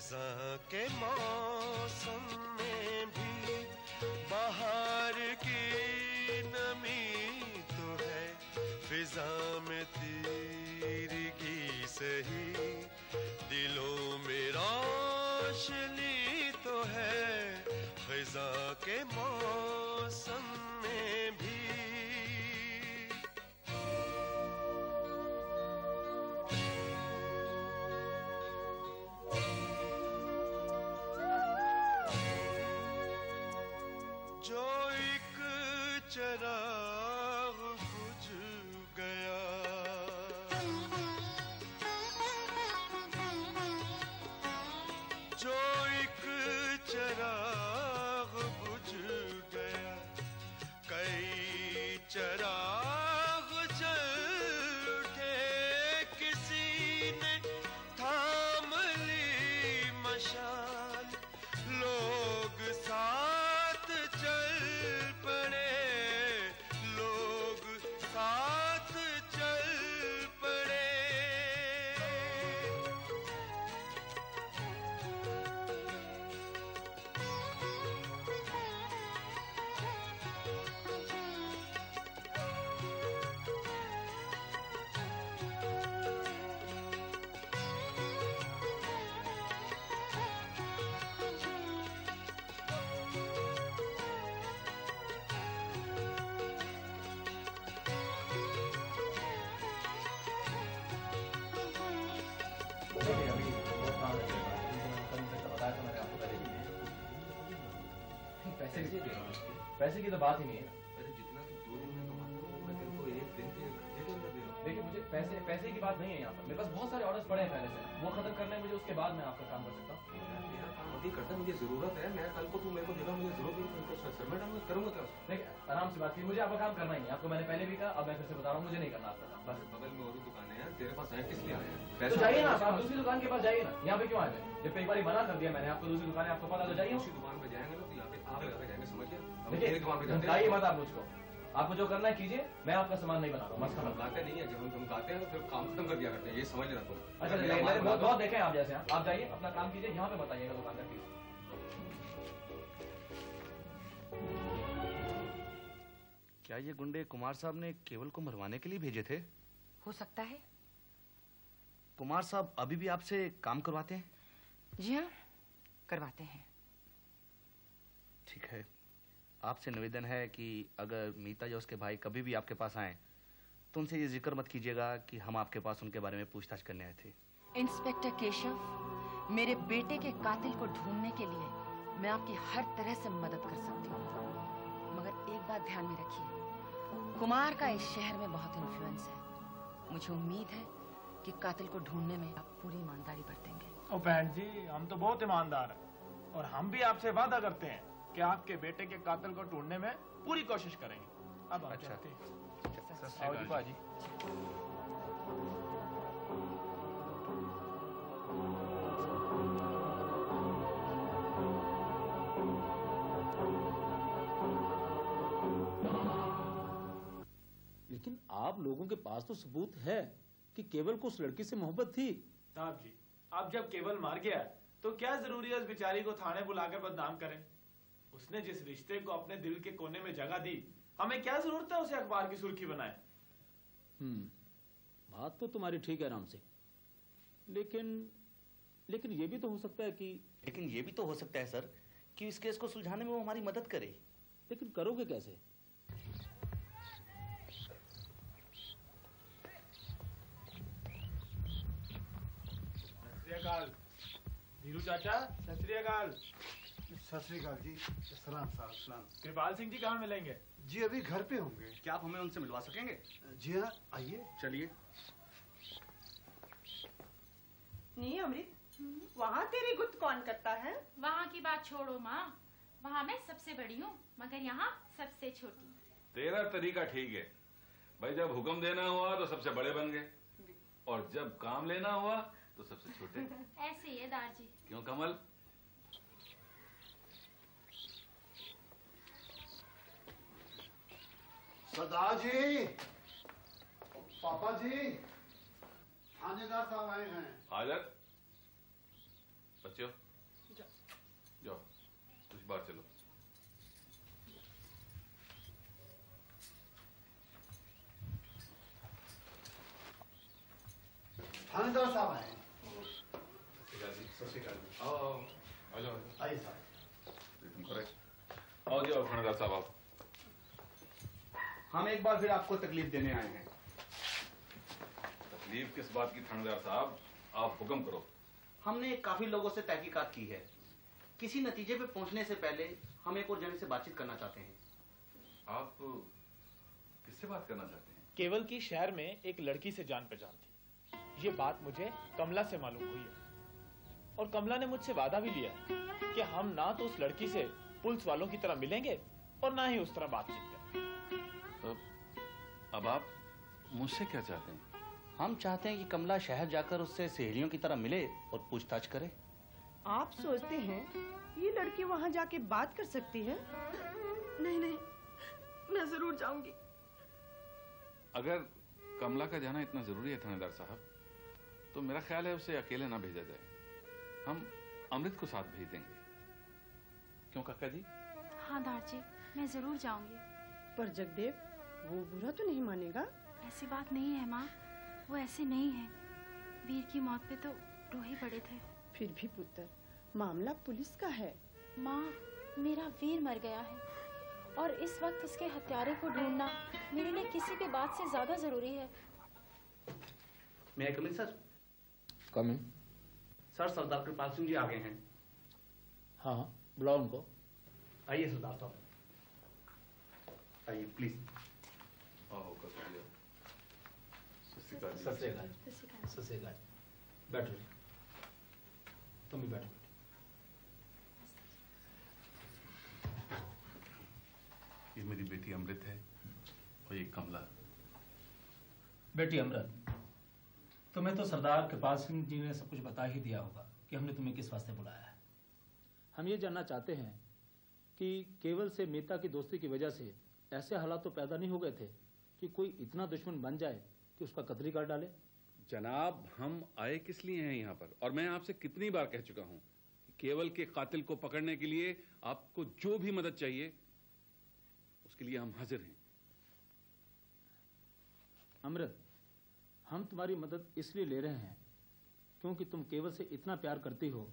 खिजा के मौसम में भी बाहर की नमी तो है, फिजा में तीरगी सही, दिलों में रोशनी तो है, खिजा के मौसम में भी। जो एक चिराग बुझ गया, जो एक चिराग बुझ गया, कई चिराग जल उठे, किसी ने थाम ली मशाल, लोग साथ चल पड़े, लोग साथ चल पड़े। पैसे की तो बात ही नहीं है। अरे जितना तुम 2 दिन में कमाते हो मैं तेरे को 1 दिन के घंटे के अंदर दे रहा हूँ। देखिए मुझे पैसे की बात नहीं है यहाँ पर, मेरे पास बहुत सारे ऑर्डर्स पड़े हैं पहले से, वो खत्म करने हैं मुझे, उसके बाद मैं आपका काम कर सकता हूँ। मेरा काम अभी करता, मुझे जरूरत है। मैं कल को तू मेरे को देगा, मुझे जरूरत नहीं, तुमको सर में डालूंगा, करूंगा क्या? देखिए आराम से बात की, मुझे आपका काम करना ही नहीं, आपको मैंने पहले भी कहा, अब मैं फिर से बता रहा हूँ, मुझे नहीं करना आपका काम। बस बगल में और दुकानें हैं, तेरे पास आए किस लिए आए हैं? तो जाइए ना, आप दूसरी दुकान के पास जाइए ना, यहाँ पे क्यों आए थे? जब एक बार मना कर दिया मैंने आपको, दूसरी दुकान है आपको पता, तो जाइए। उसी दुकान पे जाएंगे ना तो यहाँ पे आग लगा के जाएंगे, समझ गया? देखिए धमकाइए मत आप मुझको, आपको जो करना है कीजिए, मैं आपका सामान नहीं बना रहा हूँ। मस्त धमकाते नहीं है, जब हम धमकाते हैं तो फिर काम खत्म कर दिया करते हैं, ये समझ लेना तुम। अच्छा मैंने बहुत देखे हैं आप जैसे, आप जाइए अपना काम कीजिए, यहाँ पे बताइएगा दुकानदार प्लीज। क्या ये गुंडे कुमार साहब ने केवल को मरवाने के लिए भेजे थे? हो सकता है। कुमार साहब अभी भी आपसे काम करवाते हैं? जी हाँ, करवाते हैं। ठीक है, आपसे निवेदन है कि अगर मीता या उसके भाई कभी भी आपके पास आए तो उनसे ये जिक्र मत कीजिएगा कि हम आपके पास उनके बारे में पूछताछ करने आए थे। इंस्पेक्टर केशव, मेरे बेटे के कातिल को ढूंढने के लिए मैं आपकी हर तरह से मदद कर सकती हूँ, मगर एक बात ध्यान में रखिए, कुमार का इस शहर में बहुत इन्फ्लुएंस है। मुझे उम्मीद है कि कातिल को ढूंढने में आप पूरी ईमानदारी बरतेंगे। ओ बहन जी, हम तो बहुत ईमानदार हैं और हम भी आपसे वादा करते हैं कि आपके बेटे के कातिल को ढूंढने में पूरी कोशिश करेंगे। अब आप जाते हैं। आओ जी बाजी। लेकिन आप लोगों के पास तो सबूत है कि केवल को उस लड़की से मोहब्बत थी। साहब जी, अब जब केवल मार गया तो क्या जरूरी है उस बेचारी को थाने बुलाकर बदनाम करें? उसने जिस रिश्ते को अपने दिल के कोने में जगह दी, हमें क्या जरूरत है उसे अखबार की सुर्खी बनाए? बात तो तुम्हारी ठीक है राम सिंह, लेकिन ये भी तो हो सकता है कि सर कि इस केस को सुलझाने में वो हमारी मदद करे। लेकिन करोगे कैसे? धीरू चाचा, सत श्री अकाल। सत श्री अकाल जी। सलाम साहब, सलाम। कृपाल सिंह जी कहाँ मिलेंगे? जी अभी घर पे होंगे। क्या आप हमें उनसे मिलवा सकेंगे? जी हाँ, आइए। चलिए। नहीं अमृत, वहाँ तेरी गुत कौन करता है? वहाँ की बात छोड़ो माँ, वहाँ मैं सबसे बड़ी हूँ मगर यहाँ सबसे छोटी। तेरा तरीका ठीक है भाई, जब हुक्म देना हुआ तो सबसे बड़े बन गए और जब काम लेना हुआ तो सबसे छोटे। ऐसे ही है दार जी। क्यों कमल? सरदार जी, पापा जी, थानेदार साहब आए हैं। हाजिर। बच्चों जाओ कुछ बाहर चलो। थानेदार साहब आए। आओ जाओ आइए साहब। आओ जी, आओ थानेदार साहब आओ। हम एक बार फिर आपको तकलीफ देने आए हैं। तकलीफ किस बात की थानेदार साहब, आप हुक्म करो। हमने काफी लोगों से तहकीकात की है। किसी नतीजे पे पहुंचने से पहले हम एक और जने से बातचीत करना चाहते हैं। आप किससे बात करना चाहते हैं? केवल की शहर में एक लड़की से जान पहचान थी। ये बात मुझे कमला से मालूम हुई है और कमला ने मुझसे वादा भी लिया है कि हम ना तो उस लड़की से पुलिस वालों की तरह मिलेंगे और ना ही उस तरह बातचीत करेंगे। अब आप मुझसे क्या चाहते हैं? हम चाहते हैं कि कमला शहर जाकर उससे सहेलियों की तरह मिले और पूछताछ करे। आप सोचते हैं ये लड़की वहाँ जाके बात कर सकती है? नहीं नहीं, मैं जरूर जाऊंगी। अगर कमला का जाना इतना जरूरी है थानेदार साहब, तो मेरा ख्याल है उसे अकेले ना भेजा जाए। हम अमृत को साथ भेज देंगे। क्यों काका जी? हाँ दार जी, मैं जरूर जाऊंगी। पर जगदेव वो बुरा तो नहीं मानेगा? ऐसी बात नहीं है माँ, वो ऐसे नहीं है। वीर की मौत पे तो रो ही पड़े थे। फिर भी पुत्र, मामला पुलिस का है। माँ, मेरा वीर मर गया है और इस वक्त उसके हत्यारे को ढूंढना मेरे लिए किसी भी बात से ज्यादा जरूरी है। मैं कम इन सर? कम इन। सर, सरदार कृपाल सिंह जी आ गए हैं। हाँ, बुलाओ उनको। आइए सरदार साहब, आइए प्लीज। आओ काका जी, सत श्री अकाल। बैठो, तुम भी बैठो। ये मेरी बेटी अमृत है और ये कमला। बेटी अमृत, तुम्हें तो सरदार कृपाल सिंह जी ने सब कुछ बता ही दिया होगा कि हमने तुम्हें किस वास्ते बुलाया है। हम ये जानना चाहते हैं कि केवल से मीता की दोस्ती की वजह से ऐसे हालात तो पैदा नहीं हो गए थे कि कोई इतना दुश्मन बन जाए कि उसका कत्ल ही कर डाले। जनाब, हम आए किस लिए हैं यहाँ पर? और मैं आपसे कितनी बार कह चुका हूँ कि केवल के कातिल को पकड़ने के लिए आपको जो भी मदद चाहिए उसके लिए हम हाजिर हैं। अमृत, हम तुम्हारी मदद इसलिए ले रहे हैं क्योंकि तुम केवल से इतना प्यार करती हो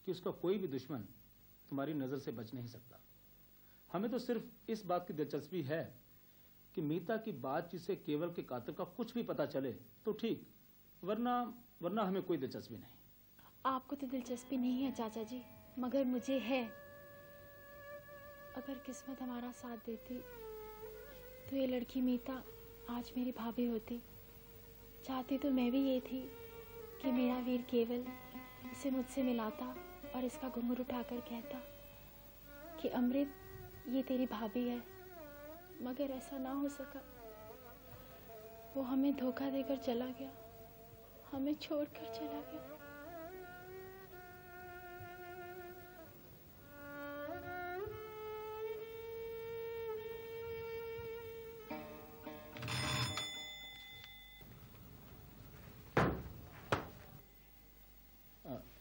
कि उसका कोई भी दुश्मन तुम्हारी नजर से बच नहीं सकता। हमें तो सिर्फ इस बात की दिलचस्पी है कि मीता की बातचीत से केवल के कातिल का कुछ भी पता चले तो ठीक, वरना हमें कोई दिलचस्पी नहीं। आपको तो दिलचस्पी नहीं है चाचा जी, मगर मुझे है। अगर किस्मत हमारा साथ देती तो ये लड़की मीता आज मेरी भाभी होती। चाहती तो मैं भी ये थी कि मेरा वीर केवल इसे मुझसे मिलाता और इसका घुंघरू उठाकर कहता कि अमृत, ये तेरी भाभी है। मगर ऐसा ना हो सका। वो हमें धोखा देकर चला गया, हमें छोड़कर चला गया।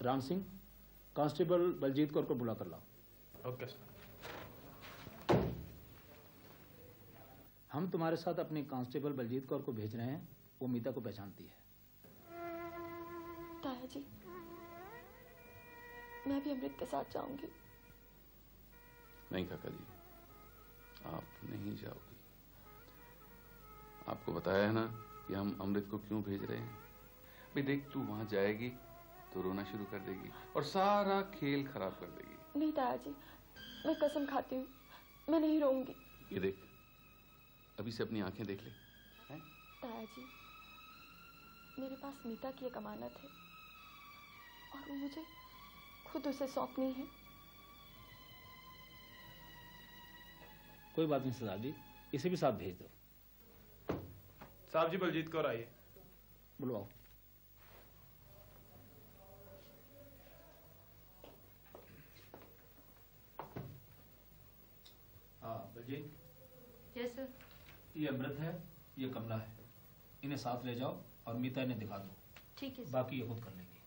राम सिंह, कांस्टेबल बलजीत कौर को बुला कर लाओ। Okay sir. हम तुम्हारे साथ अपने कांस्टेबल बलजीत कौर को भेज रहे हैं। वो मीता को पहचानती है। ताया जी, मैं भी अमृत के साथ जाऊंगी। नहीं काका जी, आप नहीं जाओगी। आपको बताया है ना कि हम अमृत को क्यों भेज रहे हैं। भाई देख, तू वहां जाएगी तो रोना शुरू कर देगी और सारा खेल खराब कर देगी। नहीं ताया जी, मैं कसम खाती हूँ, मैं नहीं रोऊंगी। ये देख, अभी से अपनी आंखें देख ले। ताया जी, मेरे पास मीता की एक अमानत है और वो मुझे खुद उसे सौंपनी है। कोई बात नहीं सरदार जी, इसे भी साथ भेज दो। साहब जी, बलजीत कौर आइए। बुलवाओ। हाँ बलजीत। Yes sir. ये अमृत है, ये कमला है। इन्हें साथ ले जाओ और मीता इन्हें दिखा दो। ठीक है। बाकी ये खुद कर लेंगे।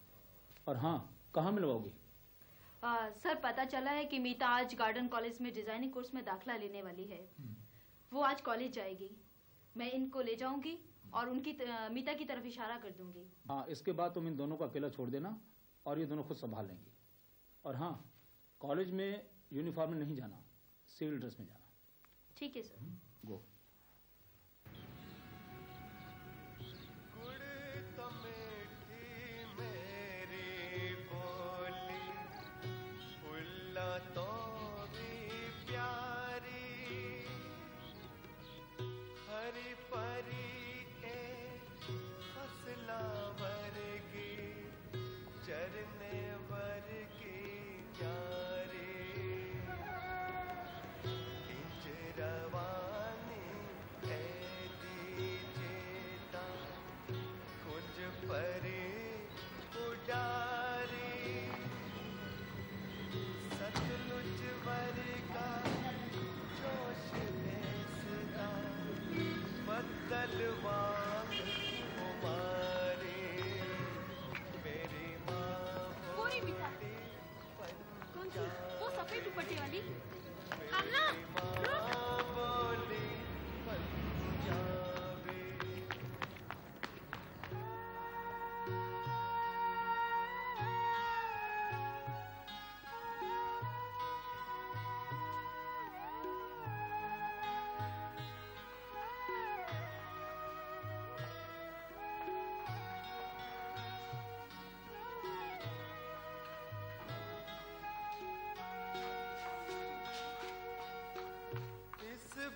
और हाँ, कहाँ मिलवाओगी? सर पता चला है कि मीता आज गार्डन कॉलेज में डिजाइनिंग कोर्स में दाखिला लेने वाली है। वो आज कॉलेज जाएगी। मैं इनको ले जाऊंगी और उनकी मीता की तरफ इशारा कर दूंगी। हाँ, इसके बाद तुम इन दोनों को अकेला छोड़ देना और ये दोनों खुद संभाल लेंगी। और हाँ, कॉलेज में यूनिफॉर्म में नहीं जाना, सिविल ड्रेस में जाना। ठीक है सर। गो। तो भी प्यारी हरी परी के फसला वर्गी चरने वर्गी न्यारी इंज रवानी है दीजेता कुंज परी उडारी सतलुज वर्गा जोश भेसदा बदल वांग कुमारी मेरी माँ पूरी मीठा। कौन सी? वो सफेद दुपट्टे वाली? कमला, बोली पंजाबी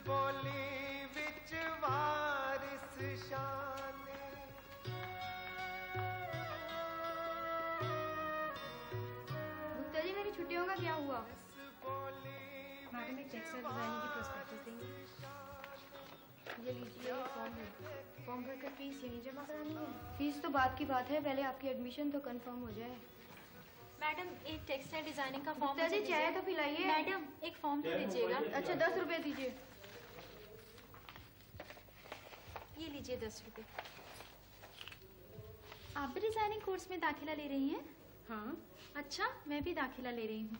बोली विच वारिस शान गुप्ता जी, मेरी छुट्टियों का क्या हुआ? मैडम एक टेक्सटाइल डिजाइनिंग की प्रोस्पेक्टस देंगे। ये लीजिए फॉर्म भरकर फीस यहीं जमा करानी है। फीस तो बात की बात है, पहले आपकी एडमिशन तो कंफर्म हो जाए। मैडम एक टेक्सटाइल डिजाइनिंग का फॉर्म गुप्ता जी, चाय तो पिलाइए। मैडम एक फॉर्म तो दीजिएगा। अच्छा, 10 रुपए दीजिए। ये लीजिए 10 रुपए। आप भी डिजाइनिंग कोर्स में दाखिला ले रही हैं? हाँ। अच्छा, मैं भी दाखिला ले रही हूँ।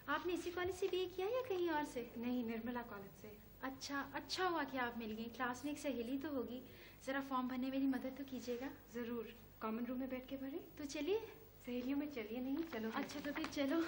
आपने इसी कॉलेज से बीए किया या कहीं और से? नहीं, निर्मला कॉलेज से। अच्छा, अच्छा हुआ कि आप मिल गई। क्लास में एक सहेली तो होगी, जरा फॉर्म भरने में मेरी मदद तो कीजिएगा। जरूर। कॉमन रूम में बैठ के भरे? तो चलिए। सहेलियों में चलिए नहीं, चलो। अच्छा तो फिर चलो।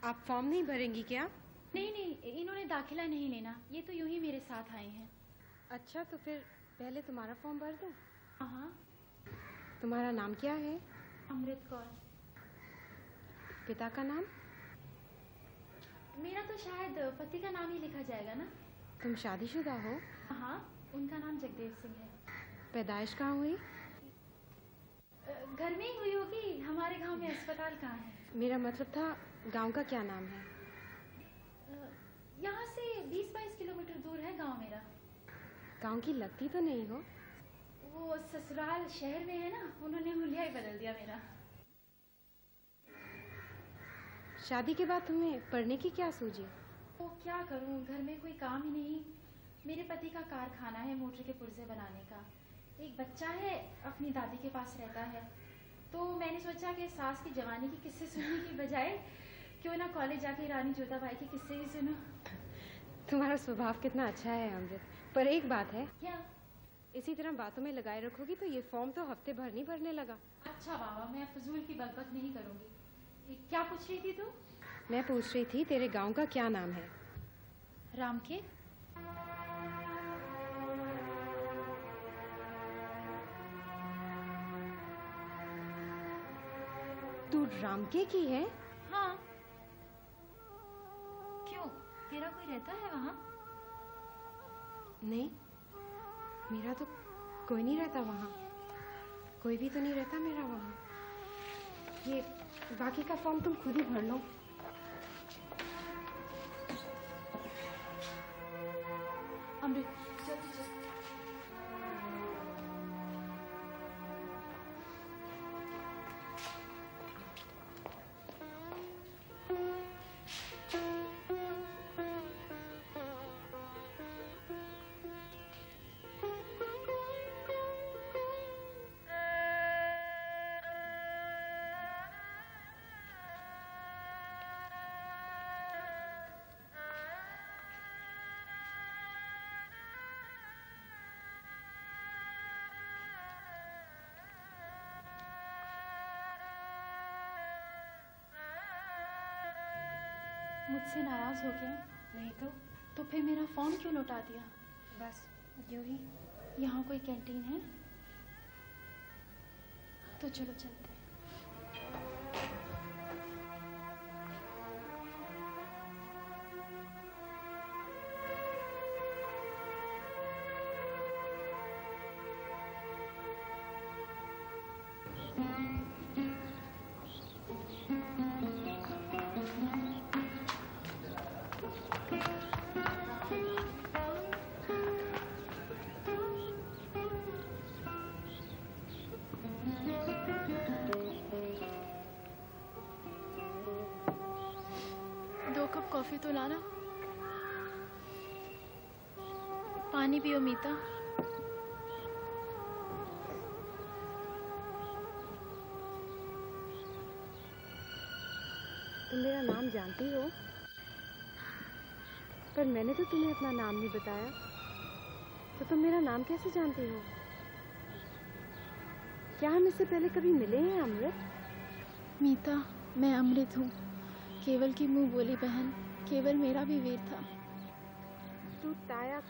आप फॉर्म नहीं भरेंगी क्या? नहीं नहीं, इन्होंने दाखिला नहीं लेना, ये तो यूं ही मेरे साथ आए हैं। अच्छा, तो फिर पहले तुम्हारा फॉर्म भर दूं? हाँ। तुम्हारा नाम क्या है? अमृत कौर। पिता का नाम? मेरा तो शायद पति का नाम ही लिखा जाएगा ना। तुम शादीशुदा हो? हाँ, उनका नाम जगदेव सिंह है। पैदाइश कहाँ हुई? घर में ही हुई होगी, हमारे गांव में अस्पताल कहाँ है? मेरा मतलब था गांव का क्या नाम है? यहाँ से 20-22 किलोमीटर दूर है गांव मेरा। गांव की लगती तो नहीं हो? वो ससुराल शहर में है ना, उन्होंने हुलिया ही बदल दिया मेरा। शादी के बाद तुम्हें पढ़ने की क्या सूझी? वो क्या करूं, घर में कोई काम ही नहीं। मेरे पति का कारखाना है मोटर के पुर्जे बनाने का। एक बच्चा है, अपनी दादी के पास रहता है। तो मैंने सोचा कि सास की जवानी की किस्से सुनने की बजाय क्यों ना कॉलेज जाके रानी जोधाबाई के किस्से ही सुनो। तुम्हारा स्वभाव कितना अच्छा है अमृत, पर एक बात है। क्या? इसी तरह बातों में लगाए रखोगी तो ये फॉर्म तो हफ्ते भर नहीं भरने लगा। अच्छा बाबा, मैं फजूल की बकबक नहीं करूंगी। क्या पूछ रही थी तू? मैं पूछ रही थी तेरे गांव का क्या नाम है? रामके। तू रामके की है? हाँ। क्यों, तेरा कोई रहता है वहाँ? नहीं, मेरा तो कोई नहीं रहता वहाँ। कोई भी तो नहीं रहता मेरा वहाँ। ये बाकी का फॉर्म तुम खुद ही भर लो। अमृत, जल्दी चल। मुझसे नाराज हो गया? नहीं तो फिर मेरा फॉर्म क्यों लौटा दिया? बस यूं ही। यहाँ कोई कैंटीन है? तो चलो चलते हैं। कॉफी तो लाना। पानी पियो मीता। तुम मेरा नाम जानती हो, पर मैंने तो तुम्हें अपना नाम नहीं बताया, तो तुम मेरा नाम कैसे जानती हो? क्या हम इससे पहले कभी मिले हैं अमृत? मीता, मैं अमृत हूँ, केवल की मुंह बोली बहन। केवल मेरा भी वीर था। तू ताया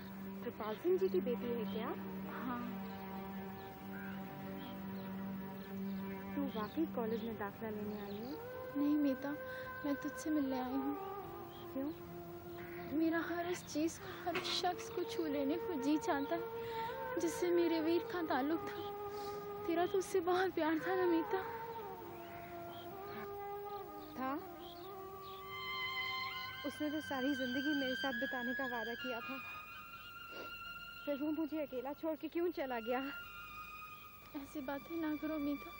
कृपाल सिंह जी की बेटी है क्या? हाँ। तू वाकई कॉलेज में दाखिला लेने आई है? नहीं मीता, मैं तुझसे मिलने आई हूँ। क्यों? मेरा हर उस चीज को, हर उस शख्स को छू लेने को जी चाहता है जिससे मेरे वीर का ताल्लुक था। तेरा तो उससे बहुत प्यार था ना मीता? था। उसने तो सारी जिंदगी मेरे साथ बिताने का वादा किया था, फिर वो मुझे अकेला छोड़ के क्यों चला गया? ऐसी बातें ना करो मीता,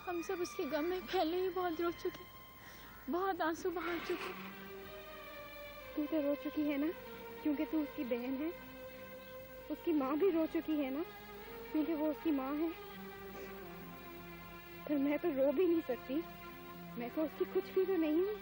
हम सब उसके गम में पहले ही बहुत रो चुके, बहुत आंसू बहा चुके। तू तो रो चुकी है ना, क्योंकि तू उसकी बहन है। उसकी माँ भी रो चुकी है ना, क्योंकि वो उसकी माँ है। पर मैं तो रो भी नहीं सकती, मैं तो उसकी कुछ भी तो नहीं हूँ।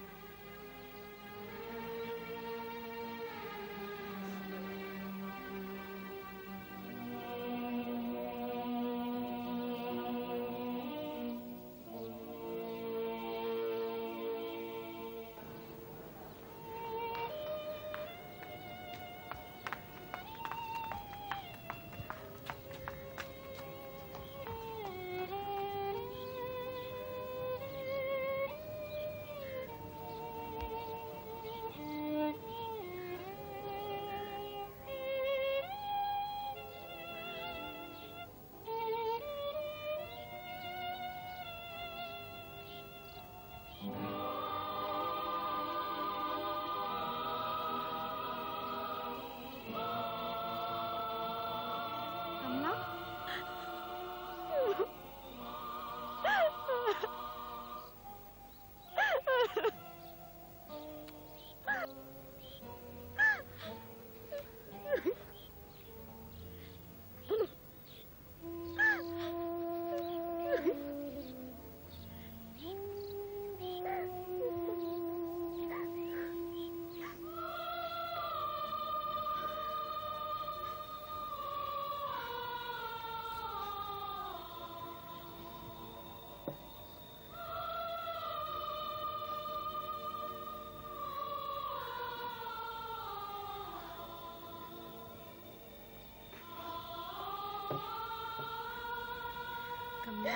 कमला,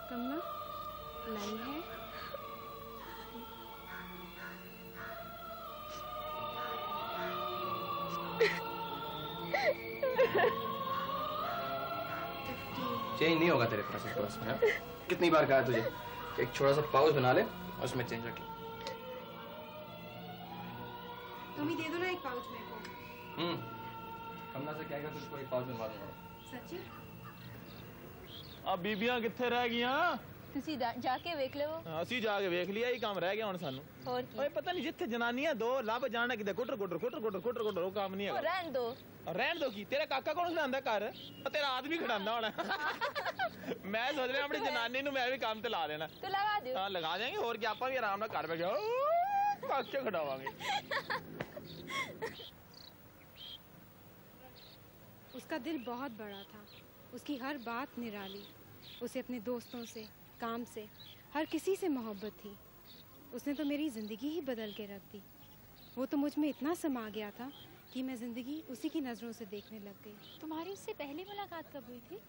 कमला, लाई है? चेंज नहीं होगा तेरे पास इस पर्स में। हाँ? कितनी बार कहा तुझे एक छोटा सा पाउच बना ले और उसमें चेंज रख ले। तुम ही दे दो ना एक पाउच मेरे को। कमला से कहेगा तुझको एक पाउच बनवा दूंगा। सच्ची? अब बीबियां किथे रह गईयां? ਤੁਸੀਂ ਜਾ ਕੇ ਵੇਖ ਲਵੋ। ਅਸੀਂ ਜਾ ਕੇ ਵੇਖ ਲਿਆ, ਇਹ ਕੰਮ ਰਹਿ ਗਿਆ ਹੁਣ ਸਾਨੂੰ। ਹੋਰ ਕੀ? ਓਏ ਪਤਾ ਨਹੀਂ ਜਿੱਥੇ ਜਨਾਨੀਆਂ ਦੋ ਲੱਭ ਜਾਣਾ ਕਿਤੇ ਕੁੱਟਰ ਕੁੱਟਰ ਕੁੱਟਰ ਕੁੱਟਰ ਕੁੱਟਰ ਕੁੱਟਰ ਉਹ ਕੰਮ ਨਹੀਂ ਹੈਗਾ। ਰਹਿਣ ਦੋ। ਰਹਿਣ ਦੋ ਕੀ? ਤੇਰਾ ਕਾਕਾ ਕੌਣ ਖੜਾਉਂਦਾ ਘਰ? ਤੇਰਾ ਆਦਮੀ ਖੜਾਉਂਦਾ ਹੋਣਾ। ਮੈਂ ਸੋਚ ਰਿਹਾ ਆਪਣੀ ਜਨਾਨੀ ਨੂੰ ਮੈਂ ਵੀ ਕੰਮ ਤੇ ਲਾ ਦੇਣਾ। ਤੂੰ ਲਗਾ ਦਿਓ। ਹਾਂ ਲਗਾ ਦੇਾਂਗੇ, ਹੋਰ ਕੀ ਆਪਾਂ ਵੀ ਆਰਾਮ ਨਾਲ ਘਰ ਬੈਠੇ ਕਾਕੇ ਖੜਾਵਾਂਗੇ। उसका दिल बहुत बड़ा था, उसकी हर बात निराली। उसे अपने दोस्तों से, काम से, हर किसी से मोहब्बत थी। उसने तो मेरी ज़िंदगी ही बदल के रख दी। वो तो मुझ में इतना समा गया था कि मैं ज़िंदगी उसी की नज़रों से देखने लग गई। तुम्हारी उससे पहली मुलाकात कब हुई थी?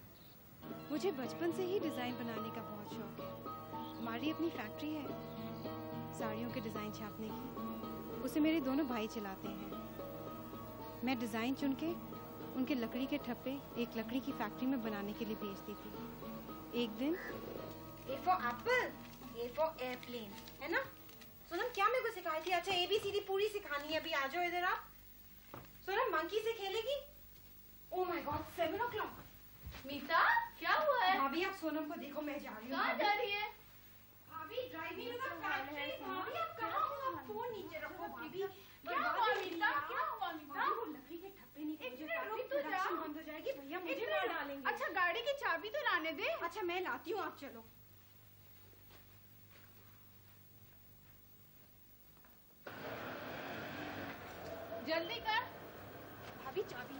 मुझे बचपन से ही डिज़ाइन बनाने का बहुत शौक है। हमारी अपनी फैक्ट्री है साड़ियों के डिज़ाइन छापने की। उसे मेरे दोनों भाई चलाते हैं। मैं डिज़ाइन चुन के उनके लकड़ी के ठप्पे एक लकड़ी की फैक्ट्री में बनाने के लिए भेजती थी। एक दिन A for apple, A for airplane, है ना? सोनम क्या मेरे को सिखाई थी? अच्छा ABCD पूरी सिखानी है अभी। आ जाओ इधर आप। सोनम मंकी से खेलेगी? Oh my God, 7 o'clock. मीता क्या हुआ है? भाभी आप सोनम को देखो, मैं जा रही हूँ। कहाँ जा रही है? भाभी ड्राइविंग टू द फैक्ट्री। भाभी आप कहाँ हो? आप फोन नीचे रखो भाभी। क्या हुआ मीता? क्या हुआ मीता? वो लकड़ी के ठप्पे नहीं मुझे प्रोडक्शन बंद हो जाएगी। भैया मुझे मार डालेंगे। अच्छा गाड़ी की चाबी तो लाने दे। अच्छा मैं लाती हूँ, आप चलो। जल्दी कर। भाभी चाबी।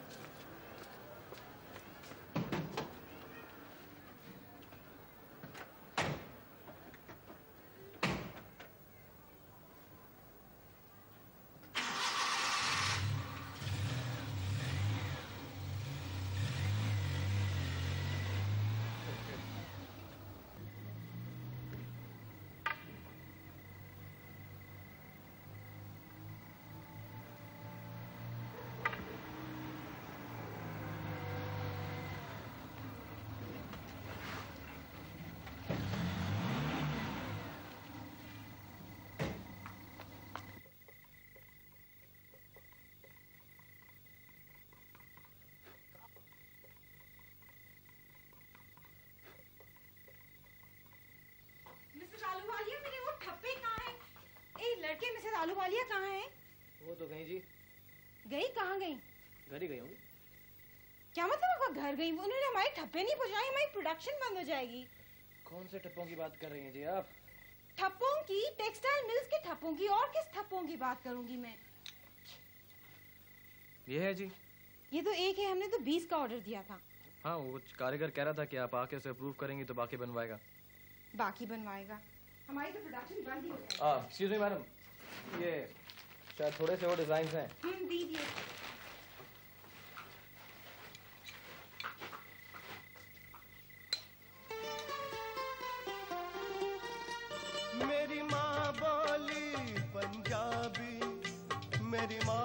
लड़के में से आलू वालिया कहाँ है? वो तो गई जी। गई? कहाँ गई? घर ही गई होंगी। क्या मतलब आपका घर गई? उन्होंने हमारे ठप्पे नहीं पहुँचाए, हमारी प्रोडक्शन बंद हो जाएगी। कौन से ठप्पों की बात कर रही हैं जी आप? ठप्पों की, टेक्सटाइल मिल्स के ठप्पों की। और किस ठप्पों की बात करूंगी मैं? ये है जी। ये तो एक है, हमने तो 20 का ऑर्डर दिया था। हाँ, वो कारीगर कह रहा था कि आप आके उसे अप्रूव करेंगी तो बाकी बनवाएगा। बाकी बनवाएगा? हमारी तो प्रोडक्शन बंद ही हो गई। एक्सक्यूज मी मैडम, ये शायद थोड़े से वो डिजाइन हैं। दीजिए। मेरी माँ बोली पंजाबी, मेरी माँ